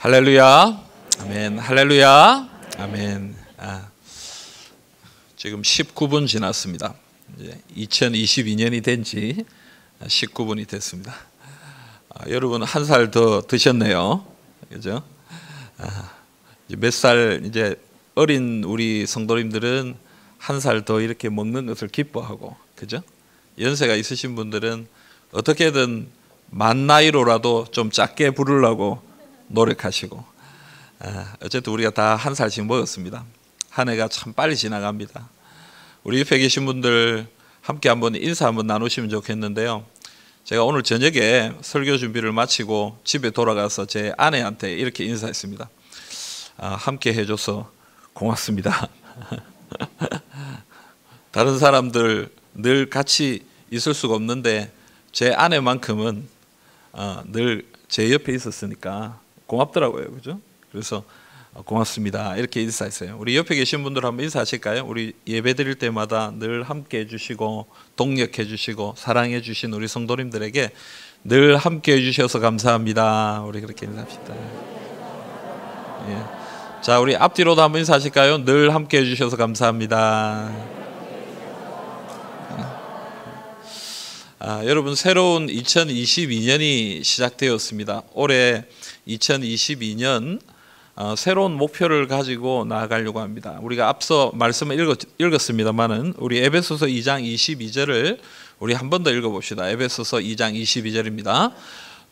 할렐루야, 아멘. 할렐루야, 아멘. 지금 19분 지났습니다. 이제 2022년이 된 지 19분이 됐습니다. 여러분 한 살 더 드셨네요, 그죠? 몇 살 이제 어린 우리 성도님들은 한 살 더 이렇게 먹는 것을 기뻐하고, 그죠? 연세가 있으신 분들은 어떻게든 만 나이로라도 좀 작게 부르려고 노력하시고, 어쨌든 우리가 다 한 살씩 먹었습니다. 한 해가 참 빨리 지나갑니다. 우리 옆에 계신 분들 함께 한번 인사 한번 나누시면 좋겠는데요. 제가 오늘 저녁에 설교 준비를 마치고 집에 돌아가서 제 아내한테 이렇게 인사했습니다. 함께 해줘서 고맙습니다. 다른 사람들 늘 같이 있을 수가 없는데 제 아내만큼은 늘 제 옆에 있었으니까 고맙더라고요, 그죠? 그래서 고맙습니다 이렇게 인사했어요. 우리 옆에 계신 분들 한번 인사하실까요? 우리 예배 드릴 때마다 늘 함께 해주시고 동력해 주시고 사랑해 주신 우리 성도님들에게 늘 함께 해주셔서 감사합니다. 우리 그렇게 인사합시다. 예. 자, 우리 앞뒤로도 한번 인사하실까요? 늘 함께 해주셔서 감사합니다. 여러분, 새로운 2022년이 시작되었습니다. 올해 2022년 새로운 목표를 가지고 나아가려고 합니다. 우리가 앞서 말씀을 읽었습니다만은 우리 에베소서 2장 22절을 우리 한 번 더 읽어봅시다. 에베소서 2장 22절입니다.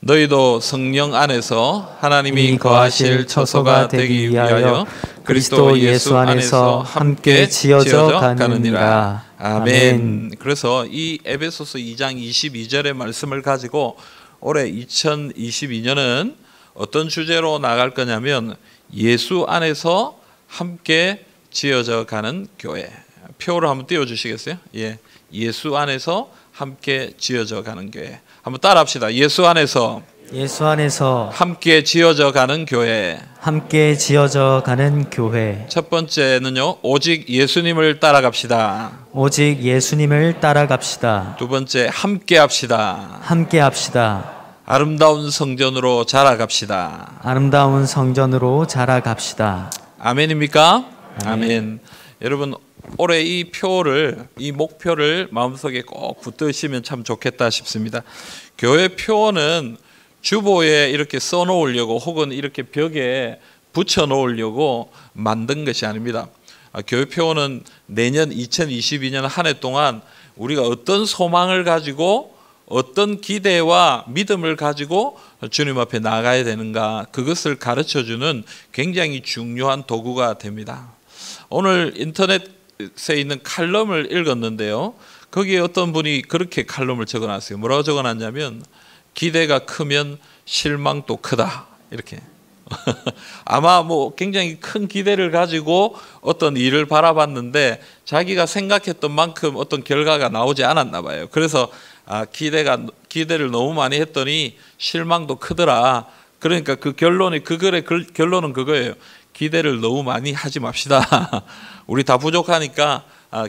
너희도 성령 안에서 하나님이 거하실 처소가 되기 위하여 그리스도 예수 안에서 함께 지어져 가느니라. 아멘. 그래서 이 에베소서 2장 22절의 말씀을 가지고 올해 2022년은 어떤 주제로 나갈 거냐면 예수 안에서 함께 지어져 가는 교회. 표로 한번 띄워주시겠어요? 예, 예수 안에서 함께 지어져 가는 교회. 한번 따라합시다. 예수 안에서 함께 지어져 가는 교회. 함께 지어져 가는 교회. 첫 번째는요, 오직 예수님을 따라갑시다. 오직 예수님을 따라갑시다. 두 번째, 함께 합시다. 함께 합시다. 아름다운 성전으로 자라갑시다. 아름다운 성전으로 자라갑시다. 아멘입니까? 아멘. 여러분, 올해 이 목표를 마음속에 꼭 붙드시면 참 좋겠다 싶습니다. 교회 표어는 주보에 이렇게 써놓으려고 혹은 이렇게 벽에 붙여놓으려고 만든 것이 아닙니다. 교회 표어는 내년 2022년 한 해 동안 우리가 어떤 소망을 가지고 어떤 기대와 믿음을 가지고 주님 앞에 나가야 되는가, 그것을 가르쳐주는 굉장히 중요한 도구가 됩니다. 오늘 인터넷에 있는 칼럼을 읽었는데요, 거기에 어떤 분이 그렇게 칼럼을 적어놨어요. 뭐라고 적어놨냐면 기대가 크면 실망도 크다, 이렇게. 아마 굉장히 큰 기대를 가지고 어떤 일을 바라봤는데 자기가 생각했던 만큼 어떤 결과가 나오지 않았나 봐요. 그래서 기대를 너무 많이 했더니 실망도 크더라. 그러니까 그 결론이 결론은 그거예요. 기대를 너무 많이 하지 맙시다. 우리 다 부족하니까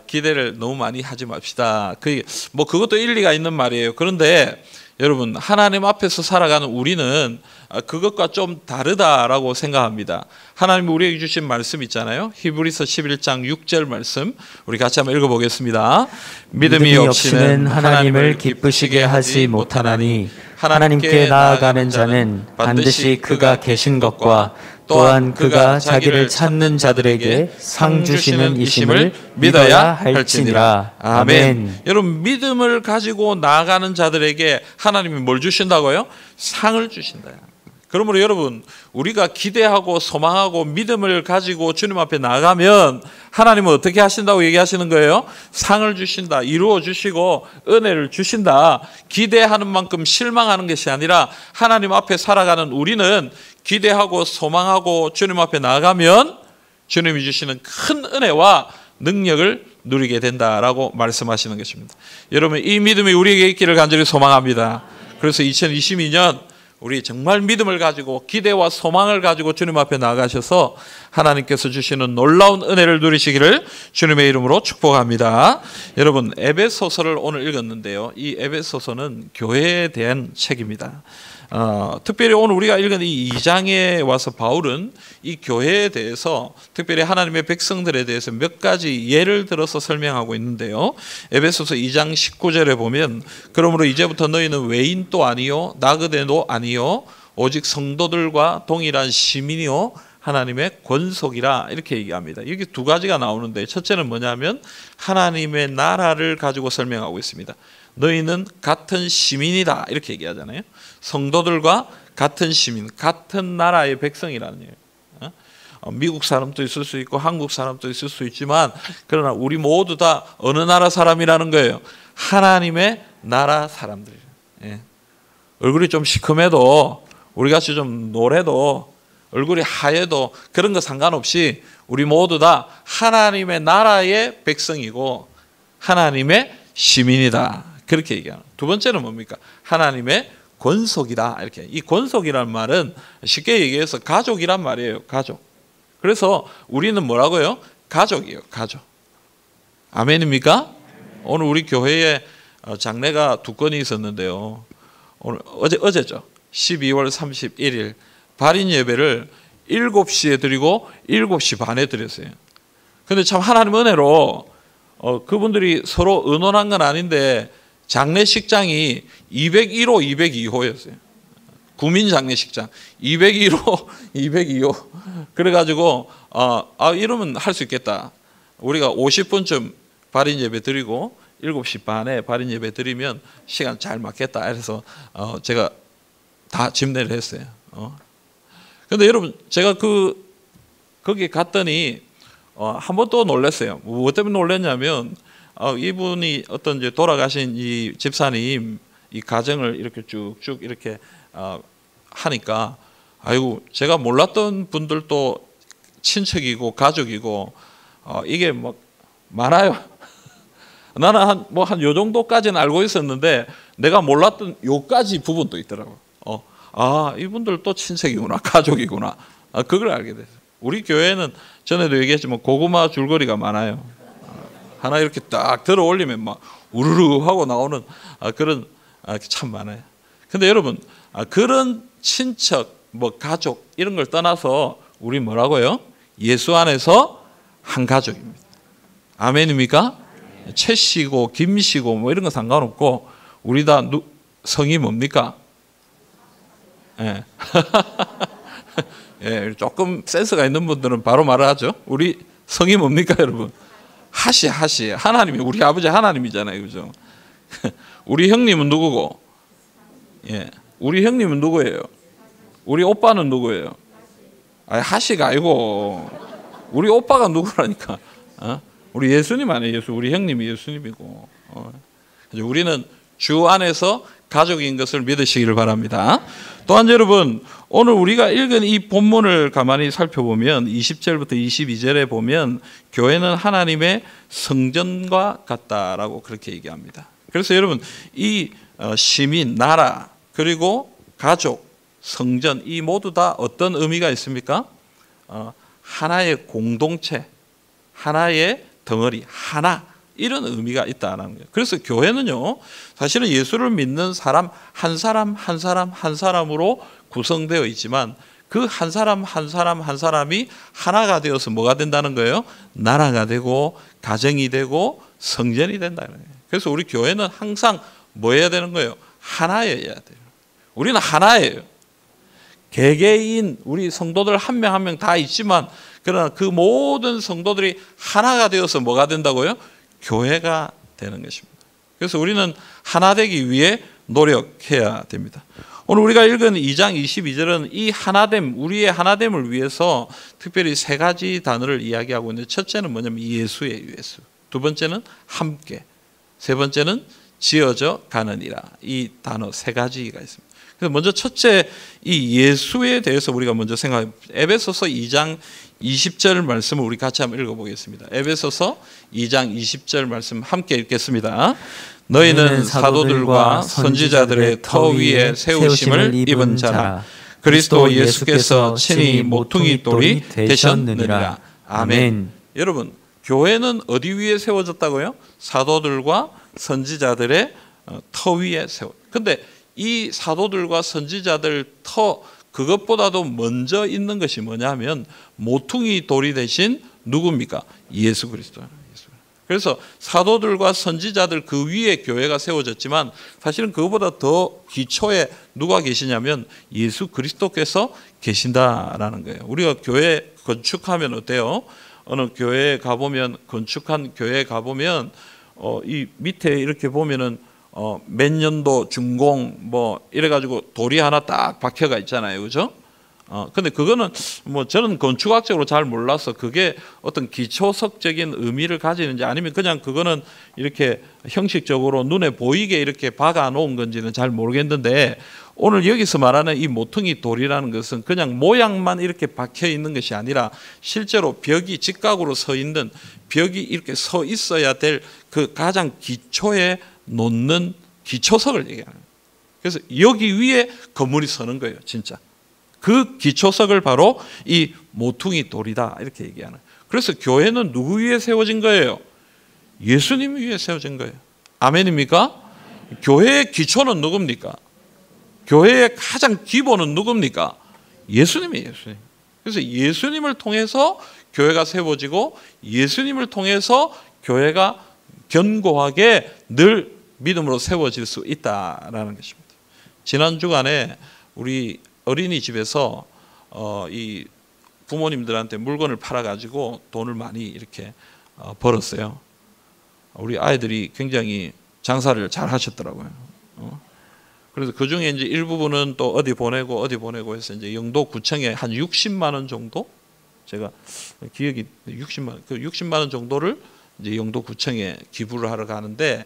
기대를 너무 많이 하지 맙시다. 그것도 일리가 있는 말이에요. 그런데 여러분, 하나님 앞에서 살아가는 우리는 그것과 좀 다르다라고 생각합니다. 하나님이 우리에게 주신 말씀 있잖아요. 히브리서 11장 6절 말씀 우리 같이 한번 읽어보겠습니다. 믿음이 없이는 하나님을 기쁘시게 하지 못하나니 하나님께 나아가는 자는 반드시 그가 계신 것과 또한 그가 자기를 찾는 자들에게 상 주시는 이심을 믿어야 할지니라. 아멘. 여러분, 믿음을 가지고 나아가는 자들에게 하나님이 뭘 주신다고요? 상을 주신다. 그러므로 여러분, 우리가 기대하고 소망하고 믿음을 가지고 주님 앞에 나가면 하나님은 어떻게 하신다고 얘기하시는 거예요? 상을 주신다, 이루어 주시고 은혜를 주신다. 기대하는 만큼 실망하는 것이 아니라 하나님 앞에 살아가는 우리는 기대하고 소망하고 주님 앞에 나가면 주님이 주시는 큰 은혜와 능력을 누리게 된다라고 말씀하시는 것입니다. 여러분, 이 믿음이 우리에게 있기를 간절히 소망합니다. 그래서 2022년 우리 정말 믿음을 가지고 기대와 소망을 가지고 주님 앞에 나가셔서 하나님께서 주시는 놀라운 은혜를 누리시기를 주님의 이름으로 축복합니다. 여러분, 에베소서를 오늘 읽었는데요, 이 에베소서는 교회에 대한 책입니다. 특별히 오늘 우리가 읽은 이 2장에 와서 바울은 이 교회에 대해서 특별히 하나님의 백성들에 대해서 몇 가지 예를 들어서 설명하고 있는데요. 에베소서 2장 19절에 보면 그러므로 이제부터 너희는 외인도 아니요 나그네도 아니요 오직 성도들과 동일한 시민이요 하나님의 권속이라 이렇게 얘기합니다. 여기 두 가지가 나오는데 첫째는 뭐냐면 하나님의 나라를 가지고 설명하고 있습니다. 너희는 같은 시민이다 이렇게 얘기하잖아요. 성도들과 같은 시민, 같은 나라의 백성이라는 얘기예요. 미국 사람도 있을 수 있고 한국 사람도 있을 수 있지만 그러나 우리 모두 다 어느 나라 사람이라는 거예요? 하나님의 나라 사람들이에요. 예. 얼굴이 좀 시커매도 우리같이 좀 노래도 얼굴이 하얘도 그런 거 상관없이 우리 모두 다 하나님의 나라의 백성이고 하나님의 시민이다. 그렇게 얘기합니다. 두 번째는 뭡니까? 하나님의 권속이다. 이렇게. 이 권속이란 말은 쉽게 얘기해서 가족이란 말이에요. 가족. 그래서 우리는 뭐라고요? 가족이에요. 가족. 아멘입니까? 오늘 우리 교회에 장례가 두 건이 있었는데요. 오늘 어제죠. 12월 31일 발인 예배를 7시에 드리고 7시 반에 드렸어요. 근데 참 하나님 은혜로 그분들이 서로 의논한 건 아닌데 장례식장이 201호, 202호였어요. 구민 장례식장 201호, 202호. 그래가지고 이러면 할 수 있겠다. 우리가 50분쯤 발인 예배 드리고 7시 반에 발인 예배 드리면 시간 잘 맞겠다. 그래서 제가 다 집례를 했어요. 근데 여러분 제가 거기 갔더니 한 번 또 놀랐어요. 무엇 때문에 놀랐냐면 이분이 어떤 이제 돌아가신 이 집사님 이 가정을 이렇게 쭉쭉 이렇게 하니까 아이고 제가 몰랐던 분들도 친척이고 가족이고 이게 뭐 많아요. 나는 한 요 정도까지는 알고 있었는데 내가 몰랐던 요까지 부분도 있더라고. 이분들 또 친척이구나, 가족이구나. 그걸 알게 됐어요. 우리 교회는 전에도 얘기했지만 고구마 줄거리가 많아요. 하나 이렇게 딱 들어 올리면 막 우르르 하고 나오는 그런 참 많아요. 근데 여러분 그런 친척, 뭐 가족 이런 걸 떠나서 우리 뭐라고요? 예수 안에서 한 가족입니다. 아멘입니까? 최씨고 김씨고 뭐 이런 거 상관없고 우리 다 성이 뭡니까? 예. 예, 조금 센스가 있는 분들은 바로 말을 하죠. 우리 성이 뭡니까, 여러분? 하시. 하나님이 우리 아버지 하나님이잖아요, 그죠? 우리 형님은 누구고? 예, 우리 형님은 누구예요? 우리 오빠는 누구예요? 하시가 아니고 우리 오빠가 누구라니까? 우리 예수님 아니에요, 예수. 우리 형님이 예수님이고. 우리는 주 안에서 가족인 것을 믿으시기를 바랍니다. 또한 여러분 오늘 우리가 읽은 이 본문을 가만히 살펴보면 20절부터 22절에 보면 교회는 하나님의 성전과 같다라고 그렇게 얘기합니다. 그래서 여러분 이 시민, 나라 그리고 가족, 성전 이 모두 다 어떤 의미가 있습니까? 하나의 공동체, 하나의 덩어리, 하나 이런 의미가 있다는 거예요. 그래서 교회는요 사실은 예수를 믿는 사람 한 사람으로 구성되어 있지만 그 한 사람이 하나가 되어서 뭐가 된다는 거예요? 나라가 되고 가정이 되고 성전이 된다는 거예요. 그래서 우리 교회는 항상 뭐 해야 되는 거예요? 하나여야 돼요. 우리는 하나예요. 개개인 우리 성도들 한 명 한 명 다 있지만 그러나 그 모든 성도들이 하나가 되어서 뭐가 된다고요? 교회가 되는 것입니다. 그래서 우리는 하나 되기 위해 노력해야 됩니다. 오늘 우리가 읽은 2장 22절은 이 하나됨, 우리의 하나됨을 위해서 특별히 세 가지 단어를 이야기하고 있는데 첫째는 뭐냐면 예수예요. 예수. 두 번째는 함께. 세 번째는 지어져 가느니라. 이 단어 세 가지가 있습니다. 그래서 먼저 첫째 이 예수에 대해서 우리가 먼저 생각해봅니다. 에베소서 2장 20절 말씀을 우리 같이 한번 읽어보겠습니다. 에베소서 2장 20절 말씀 함께 읽겠습니다. 너희는 사도들과 선지자들의 터 위에 세우심을 입은 자라. 그리스도 예수께서 친히 모퉁이 돌이 되셨느니라. 아멘. 여러분 교회는 어디 위에 세워졌다고요? 사도들과 선지자들의 터 위에 세워. 근데 이 사도들과 선지자들 그것보다도 먼저 있는 것이 뭐냐면 모퉁이 돌이 되신 누굽니까? 예수 그리스도예요. 그래서 사도들과 선지자들 그 위에 교회가 세워졌지만 사실은 그것보다 더 기초에 누가 계시냐면 예수 그리스도께서 계신다라는 거예요. 우리가 교회 건축하면 어때요? 어느 교회에 가보면, 건축한 교회에 가보면 이 밑에 이렇게 보면은 몇 년도 준공 뭐 이래가지고 돌이 하나 딱 박혀가 있잖아요, 그죠? 근데 그거는 뭐 저는 건축학적으로 잘 몰라서 그게 어떤 기초석적인 의미를 가지는지 아니면 그냥 그거는 이렇게 형식적으로 눈에 보이게 이렇게 박아 놓은 건지는 잘 모르겠는데, 오늘 여기서 말하는 이 모퉁이 돌이라는 것은 그냥 모양만 이렇게 박혀 있는 것이 아니라 실제로 벽이 직각으로 서 있는, 벽이 이렇게 서 있어야 될 그 가장 기초에 놓는 기초석을 얘기하는 거예요. 그래서 여기 위에 건물이 서는 거예요, 진짜. 그 기초석을 바로 이 모퉁이 돌이다 이렇게 얘기하는. 그래서 교회는 누구 위에 세워진 거예요? 예수님 위에 세워진 거예요. 아멘입니까? 교회의 기초는 누굽니까? 교회의 가장 기본은 누굽니까? 예수님이에요. 예수님. 그래서 예수님을 통해서 교회가 세워지고 예수님을 통해서 교회가 견고하게 늘 믿음으로 세워질 수 있다라는 것입니다. 지난 주간에 우리 어린이집에서 이 부모님들한테 물건을 팔아가지고 돈을 많이 이렇게 벌었어요. 우리 아이들이 굉장히 장사를 잘 하셨더라고요. 그래서 그 중에 이제 일부분은 또 어디 보내고 해서 이제 영도구청에 한 60만 원 정도, 제가 기억이 60만 원, 그 60만 원 정도를 이제 영도구청에 기부를 하러 가는데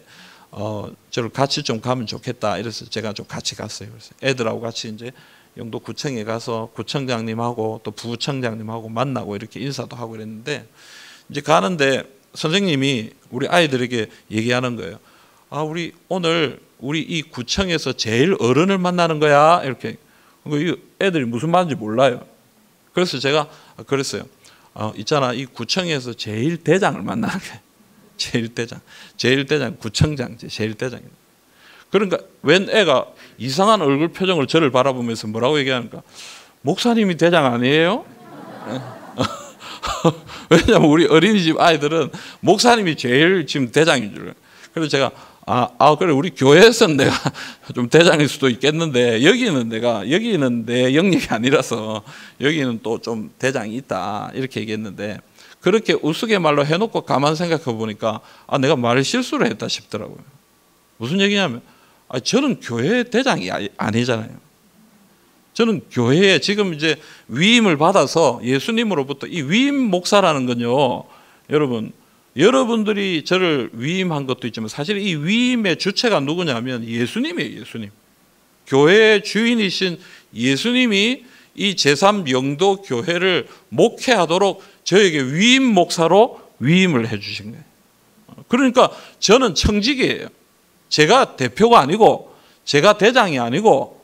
저를 같이 좀 가면 좋겠다 이래서 제가 좀 같이 갔어요. 그래서 애들하고 같이 이제 영도구청에 가서 구청장님하고 또 부청장님하고 만나고 이렇게 인사도 하고 그랬는데, 이제 가는데 선생님이 우리 아이들에게 얘기하는 거예요. 우리 오늘 우리 이 구청에서 제일 어른을 만나는 거야 이렇게. 애들이 무슨 말인지 몰라요. 그래서 제가 그랬어요. 있잖아, 이 구청에서 제일 대장을 만나는 거야. 제일 대장 구청장 제일 대장. 그러니까 웬 애가 이상한 얼굴 표정을 저를 바라보면서 뭐라고 얘기하니까, 목사님이 대장 아니에요? 왜냐하면 우리 어린이집 아이들은 목사님이 제일 지금 대장인 줄. 그래서 제가 그래 우리 교회에서는 내가 좀 대장일 수도 있겠는데 여기는 내 영역이 아니라서 여기는 또 좀 대장이 있다 이렇게 얘기했는데, 그렇게 우스갯말로 해놓고 가만 생각해 보니까 내가 말을 실수를 했다 싶더라고요. 무슨 얘기냐면 저는 교회 대장이 아니잖아요. 저는 교회에 지금 이제 위임을 받아서 예수님으로부터, 이 위임 목사라는 건요, 여러분들이 저를 위임한 것도 있지만 사실 이 위임의 주체가 누구냐면 예수님이에요. 예수님. 교회의 주인이신 예수님이 이 제3영도 교회를 목회하도록 저에게 위임 목사로 위임을 해 주신 거예요. 그러니까 저는 청직이에요. 제가 대표가 아니고 제가 대장이 아니고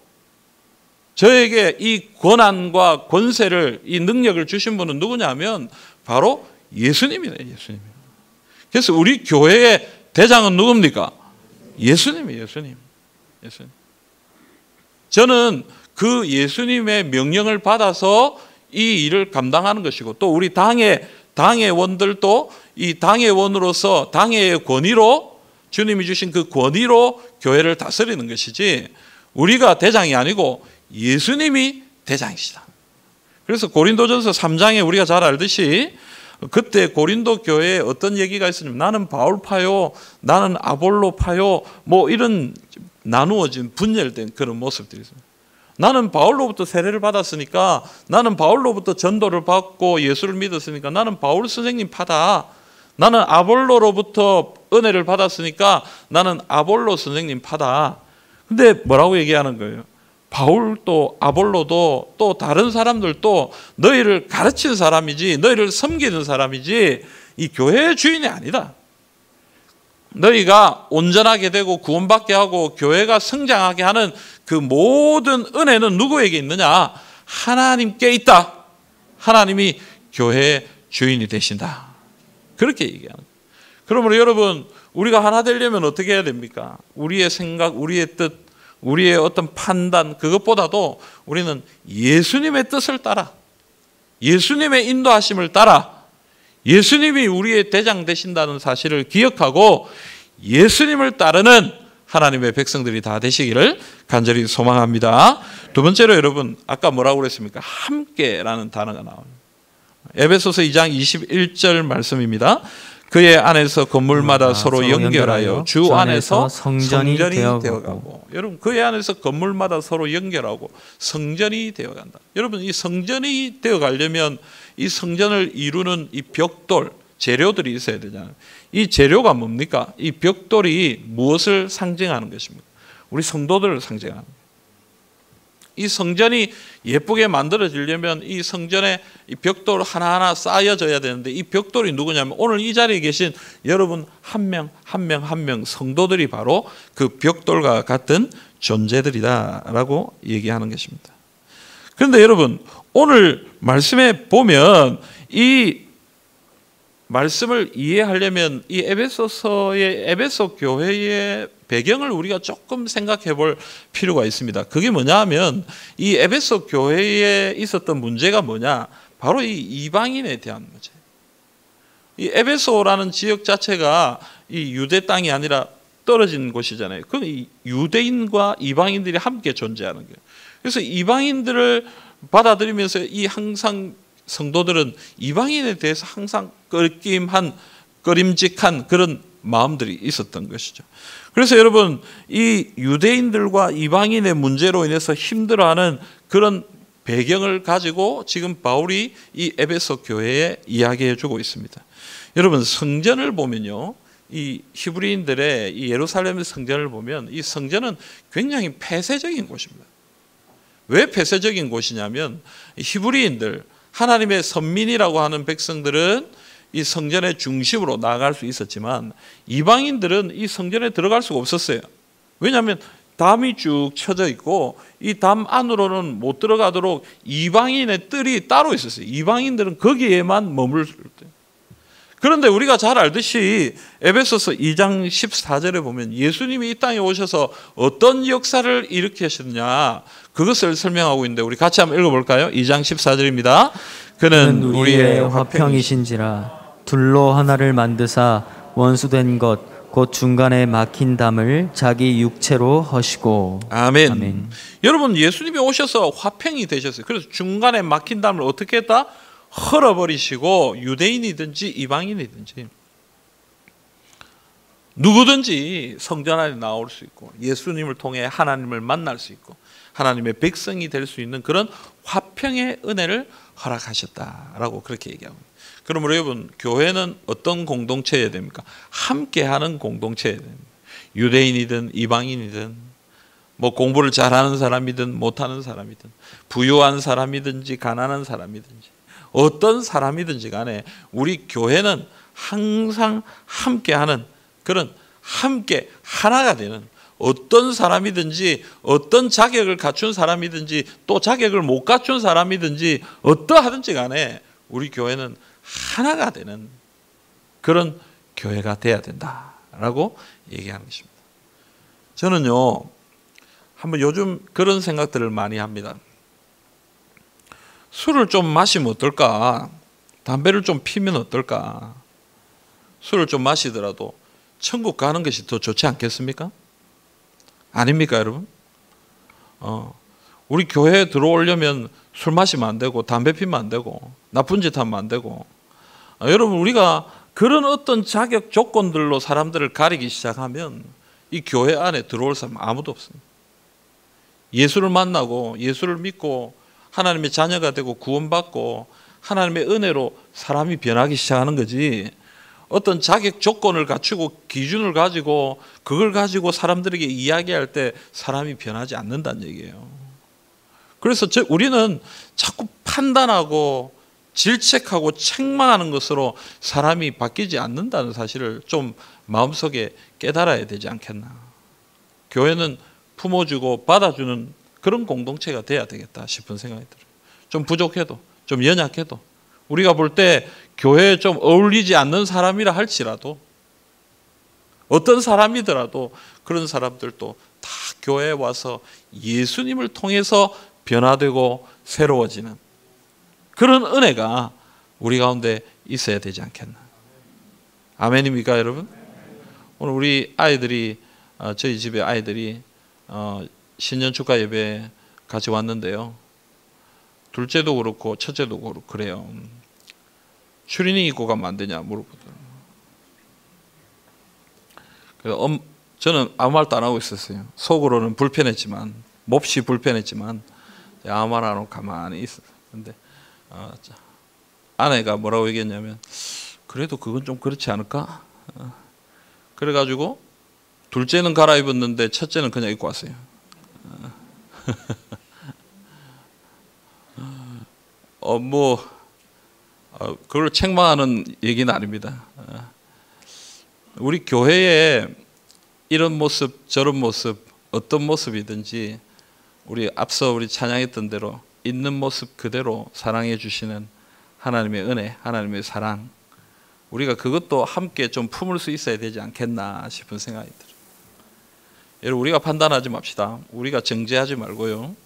저에게 이 권한과 권세를, 이 능력을 주신 분은 누구냐면 바로 예수님이에요. 예수님. 그래서 우리 교회의 대장은 누굽니까? 예수님이에요. 예수님. 저는 그 예수님의 명령을 받아서 이 일을 감당하는 것이고, 또 우리 당회원들도 이 당회원으로서 당회의 권위로, 주님이 주신 그 권위로 교회를 다스리는 것이지, 우리가 대장이 아니고 예수님이 대장이시다. 그래서 고린도전서 3장에 우리가 잘 알듯이 그때 고린도 교회에 어떤 얘기가 있었냐면, 나는 바울파요, 나는 아볼로파요, 뭐 이런 나누어진 분열된 그런 모습들이 있습니다. 나는 바울로부터 세례를 받았으니까, 나는 바울로부터 전도를 받고 예수를 믿었으니까 나는 바울 선생님 파다. 나는 아볼로로부터 은혜를 받았으니까 나는 아볼로 선생님 파다. 근데 뭐라고 얘기하는 거예요? 바울도 아볼로도 또 다른 사람들도 너희를 가르치는 사람이지, 너희를 섬기는 사람이지 이 교회의 주인이 아니다. 너희가 온전하게 되고 구원받게 하고 교회가 성장하게 하는 그 모든 은혜는 누구에게 있느냐? 하나님께 있다. 하나님이 교회의 주인이 되신다. 그렇게 얘기하는 거예요. 그러므로 여러분, 우리가 하나 되려면 어떻게 해야 됩니까? 우리의 생각, 우리의 뜻, 우리의 어떤 판단, 그것보다도 우리는 예수님의 뜻을 따라, 예수님의 인도하심을 따라, 예수님이 우리의 대장 되신다는 사실을 기억하고 예수님을 따르는 하나님의 백성들이 다 되시기를 간절히 소망합니다. 두 번째로 여러분, 아까 뭐라고 그랬습니까? 함께라는 단어가 나옵니다. 에베소서 2장 21절 말씀입니다. 그의 안에서 건물마다 서로 연결하여 주 안에서 성전이 되어가고. 여러분, 그의 안에서 건물마다 서로 연결하고 성전이 되어간다. 여러분, 이 성전이 되어가려면 이 성전을 이루는 이 벽돌, 재료들이 있어야 되잖아요. 이 재료가 뭡니까? 이 벽돌이 무엇을 상징하는 것입니까? 우리 성도들을 상징하는 거예요. 이 성전이 예쁘게 만들어지려면 이 성전에 이 벽돌 하나하나 쌓여져야 되는데, 이 벽돌이 누구냐면 오늘 이 자리에 계신 여러분 한 명 한 명 한 명 성도들이 바로 그 벽돌과 같은 존재들이다라고 얘기하는 것입니다. 그런데 여러분, 오늘 말씀에 보면 이 말씀을 이해하려면 이 에베소서의 에베소 교회의 배경을 우리가 조금 생각해 볼 필요가 있습니다. 그게 뭐냐 하면 이 에베소 교회에 있었던 문제가 뭐냐? 바로 이 이방인에 대한 문제. 이 에베소라는 지역 자체가 이 유대 땅이 아니라 떨어진 곳이잖아요. 그럼 이 유대인과 이방인들이 함께 존재하는 거예요. 그래서 이방인들을 받아들이면서 이 항상 성도들은 이방인에 대해서 항상 꺼림직한 그런 마음들이 있었던 것이죠. 그래서 여러분, 이 유대인들과 이방인의 문제로 인해서 힘들어하는 그런 배경을 가지고 지금 바울이 이 에베소 교회에 이야기해 주고 있습니다. 여러분, 성전을 보면요, 이 히브리인들의 이 예루살렘의 성전을 보면 이 성전은 굉장히 폐쇄적인 곳입니다. 왜 폐쇄적인 곳이냐면 히브리인들, 하나님의 선민이라고 하는 백성들은 이 성전의 중심으로 나아갈 수 있었지만 이방인들은 이 성전에 들어갈 수가 없었어요. 왜냐하면 담이 쭉 쳐져 있고 이 담 안으로는 못 들어가도록 이방인의 뜰이 따로 있었어요. 이방인들은 거기에만 머물 때. 그런데 우리가 잘 알듯이 에베소서 2장 14절에 보면 예수님이 이 땅에 오셔서 어떤 역사를 일으키셨느냐, 그것을 설명하고 있는데 우리 같이 한번 읽어볼까요? 2장 14절입니다. 그는 우리의 화평이신지라 둘로 하나를 만드사 원수된 것 곧 중간에 막힌 담을 자기 육체로 허시고. 아멘. 아멘. 여러분, 예수님이 오셔서 화평이 되셨어요. 그래서 중간에 막힌 담을 어떻게 했다? 헐어버리시고 유대인이든지 이방인이든지 누구든지 성전 안에 나올 수 있고 예수님을 통해 하나님을 만날 수 있고 하나님의 백성이 될 수 있는 그런 화평의 은혜를 허락하셨다라고 그렇게 얘기합니다. 그러므로 여러분, 교회는 어떤 공동체여야 됩니까? 함께하는 공동체여야 됩니다. 유대인이든 이방인이든 뭐 공부를 잘하는 사람이든 못하는 사람이든 부유한 사람이든지 가난한 사람이든지 어떤 사람이든지 간에 우리 교회는 항상 함께하는 그런 함께 하나가 되는, 어떤 사람이든지 어떤 자격을 갖춘 사람이든지 또 자격을 못 갖춘 사람이든지 어떠하든지 간에 우리 교회는 하나가 되는 그런 교회가 돼야 된다라고 얘기하는 것입니다. 저는요, 한번 요즘 그런 생각들을 많이 합니다. 술을 좀 마시면 어떨까? 담배를 좀 피면 어떨까? 술을 좀 마시더라도 천국 가는 것이 더 좋지 않겠습니까? 아닙니까, 여러분? 우리 교회에 들어오려면 술 마시면 안 되고 담배 피면 안 되고 나쁜 짓 하면 안 되고. 여러분, 우리가 그런 어떤 자격 조건들로 사람들을 가리기 시작하면 이 교회 안에 들어올 사람 아무도 없습니다. 예수를 만나고 예수를 믿고 하나님의 자녀가 되고 구원받고 하나님의 은혜로 사람이 변하기 시작하는 거지, 어떤 자격 조건을 갖추고 기준을 가지고 그걸 가지고 사람들에게 이야기할 때 사람이 변하지 않는다는 얘기예요. 그래서 우리는 자꾸 판단하고 질책하고 책망하는 것으로 사람이 바뀌지 않는다는 사실을 좀 마음속에 깨달아야 되지 않겠나. 교회는 품어주고 받아주는 그런 공동체가 돼야 되겠다 싶은 생각이 들어요. 좀 부족해도 좀 연약해도 우리가 볼 때 교회에 좀 어울리지 않는 사람이라 할지라도 어떤 사람이더라도 그런 사람들도 다 교회에 와서 예수님을 통해서 변화되고 새로워지는 그런 은혜가 우리 가운데 있어야 되지 않겠나. 아멘입니까 여러분? 오늘 우리 아이들이 저희 집에 아이들이 신년 축하 예배 같이 왔는데요. 둘째도 그렇고 첫째도 그렇고 그래요. 추리닝 입고 가면 안 되냐 물어보더라고요. 그래서 저는 아무 말도 안 하고 있었어요. 속으로는 불편했지만, 몹시 불편했지만 아무 말 안 하고 가만히 있었어요. 근데 아내가 뭐라고 얘기했냐면 그래도 그건 좀 그렇지 않을까? 그래가지고 둘째는 갈아입었는데 첫째는 그냥 입고 왔어요. 그걸 책망하는 얘기는 아닙니다. 우리 교회에 이런 모습 저런 모습 어떤 모습이든지 우리 앞서 우리 찬양했던 대로 있는 모습 그대로 사랑해 주시는 하나님의 은혜, 하나님의 사랑, 우리가 그것도 함께 좀 품을 수 있어야 되지 않겠나 싶은 생각이 들어요. 여러분, 우리가 판단하지 맙시다. 우리가 정죄하지 말고요.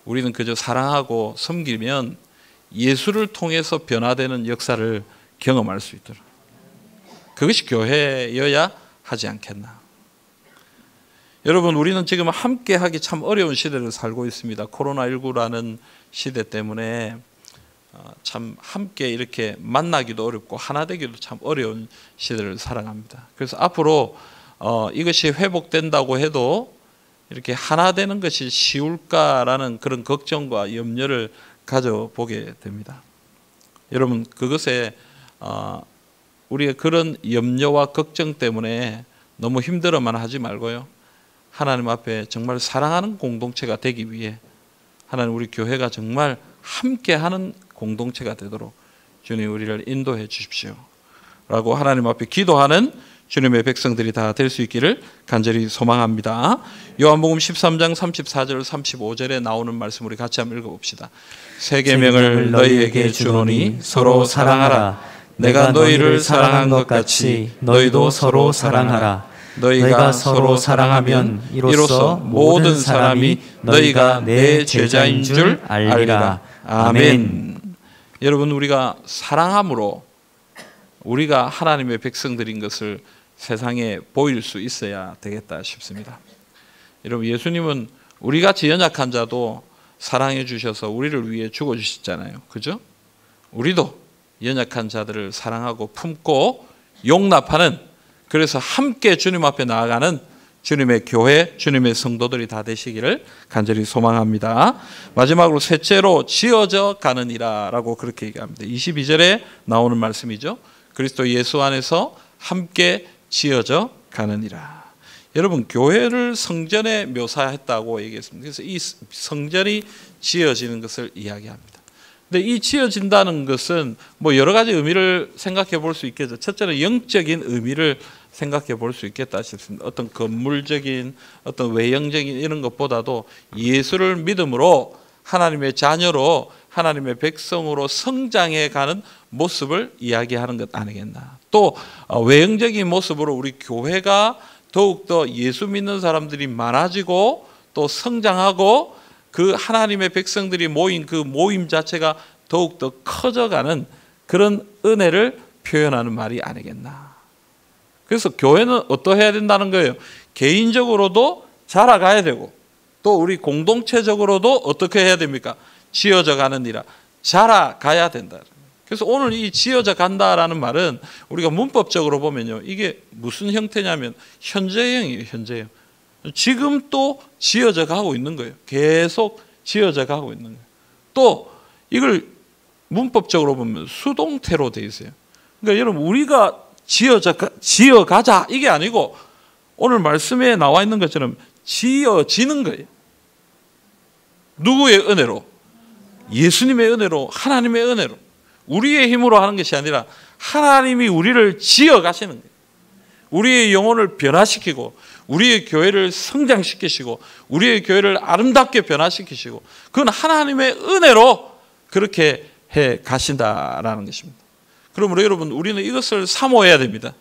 우리는 그저 사랑하고 섬기면 예수를 통해서 변화되는 역사를 경험할 수 있도록, 그것이 교회여야 하지 않겠나. 여러분, 우리는 지금 함께 하기 참 어려운 시대를 살고 있습니다. 코로나19라는 시대 때문에 참 함께 이렇게 만나기도 어렵고 하나 되기도 참 어려운 시대를 살아갑니다. 그래서 앞으로 이것이 회복된다고 해도 이렇게 하나 되는 것이 쉬울까라는 그런 걱정과 염려를 가져보게 됩니다. 여러분, 그것에 우리의 그런 염려와 걱정 때문에 너무 힘들어만 하지 말고요. 하나님 앞에 정말 사랑하는 공동체가 되기 위해 하나님 우리 교회가 정말 함께하는 공동체가 되도록 주님 우리를 인도해 주십시오 라고 하나님 앞에 기도하는 주님의 백성들이 다 될 수 있기를 간절히 소망합니다. 요한복음 13장 34절 35절에 나오는 말씀 우리 같이 한번 읽어봅시다. 새 계명을 너희에게 주노니 서로 사랑하라. 내가 너희를 사랑한 것 같이 너희도 서로 사랑하라. 너희가 서로 사랑하면 이로써 모든 사람이 너희가 내 제자인 줄 알리라. 아멘. 여러분, 우리가 사랑함으로 우리가 하나님의 백성들인 것을 세상에 보일 수 있어야 되겠다 싶습니다. 여러분, 예수님은 우리같이 연약한 자도 사랑해 주셔서 우리를 위해 죽어 주셨잖아요. 그죠? 우리도 연약한 자들을 사랑하고 품고 용납하는, 그래서 함께 주님 앞에 나아가는 주님의 교회, 주님의 성도들이 다 되시기를 간절히 소망합니다. 마지막으로 셋째로 지어져 가느니라 라고 그렇게 얘기합니다. 22절에 나오는 말씀이죠. 그리스도 예수 안에서 함께 지어져 가느니라. 여러분, 교회를 성전에 묘사했다고 얘기했습니다. 그래서 이 성전이 지어지는 것을 이야기합니다. 근데 이 지어진다는 것은 뭐 여러 가지 의미를 생각해 볼 수 있겠죠. 첫째는 영적인 의미를 생각해 볼 수 있겠다 싶습니다. 어떤 건물적인, 어떤 외형적인 이런 것보다도 예수를 믿음으로 하나님의 자녀로, 하나님의 백성으로 성장해 가는 모습을 이야기하는 것 아니겠나. 또 외형적인 모습으로 우리 교회가 더욱더 예수 믿는 사람들이 많아지고 또 성장하고 그 하나님의 백성들이 모인 그 모임 자체가 더욱더 커져가는 그런 은혜를 표현하는 말이 아니겠나. 그래서 교회는 어떠해야 된다는 거예요? 개인적으로도 자라가야 되고 또 우리 공동체적으로도 어떻게 해야 됩니까? 지어져 가느니라. 자라가야 된다. 그래서 오늘 이 지어져 간다라는 말은 우리가 문법적으로 보면요, 이게 무슨 형태냐면 현재형이에요. 현재형. 지금 또 지어져 가고 있는 거예요. 계속 지어져 가고 있는 거예요. 또 이걸 문법적으로 보면 수동태로 되어 있어요. 그러니까 여러분, 우리가 지어가자 이게 아니고 오늘 말씀에 나와 있는 것처럼 지어지는 거예요. 누구의 은혜로? 예수님의 은혜로, 하나님의 은혜로. 우리의 힘으로 하는 것이 아니라 하나님이 우리를 지어가시는 거예요. 우리의 영혼을 변화시키고 우리의 교회를 성장시키시고 우리의 교회를 아름답게 변화시키시고 그건 하나님의 은혜로 그렇게 해 가신다라는 것입니다. 그러므로 여러분, 우리는 이것을 사모해야 됩니다.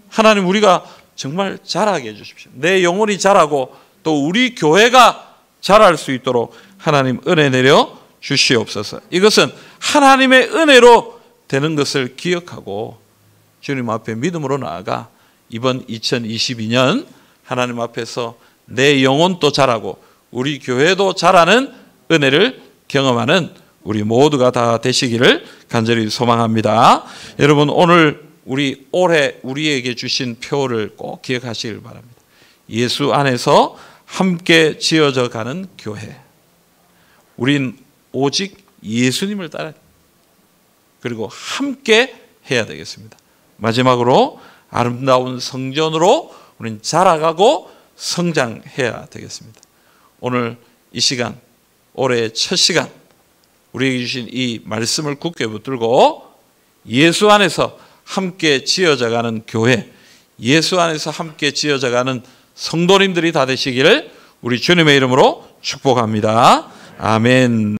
하나님, 우리가 정말 자라게 해주십시오. 내 영혼이 자라고 또 또 우리 교회가 자랄 수 있도록 하나님 은혜 내려 주시옵소서. 이것은 하나님의 은혜로 되는 것을 기억하고 주님 앞에 믿음으로 나아가 이번 2022년 하나님 앞에서 내 영혼도 자라고 우리 교회도 자라는 은혜를 경험하는 우리 모두가 다 되시기를 간절히 소망합니다. 여러분, 오늘 올해 우리에게 주신 표를 꼭 기억하시길 바랍니다. 예수 안에서 함께 지어져 가는 교회. 우린 오직 예수님을 따라 그리고 함께 해야 되겠습니다. 마지막으로 아름다운 성전으로 우리는 자라가고 성장해야 되겠습니다. 오늘 이 시간, 올해의 첫 시간, 우리에게 주신 이 말씀을 굳게 붙들고 예수 안에서 함께 지어져가는 교회, 예수 안에서 함께 지어져가는 성도님들이 다 되시기를 우리 주님의 이름으로 축복합니다. 아멘.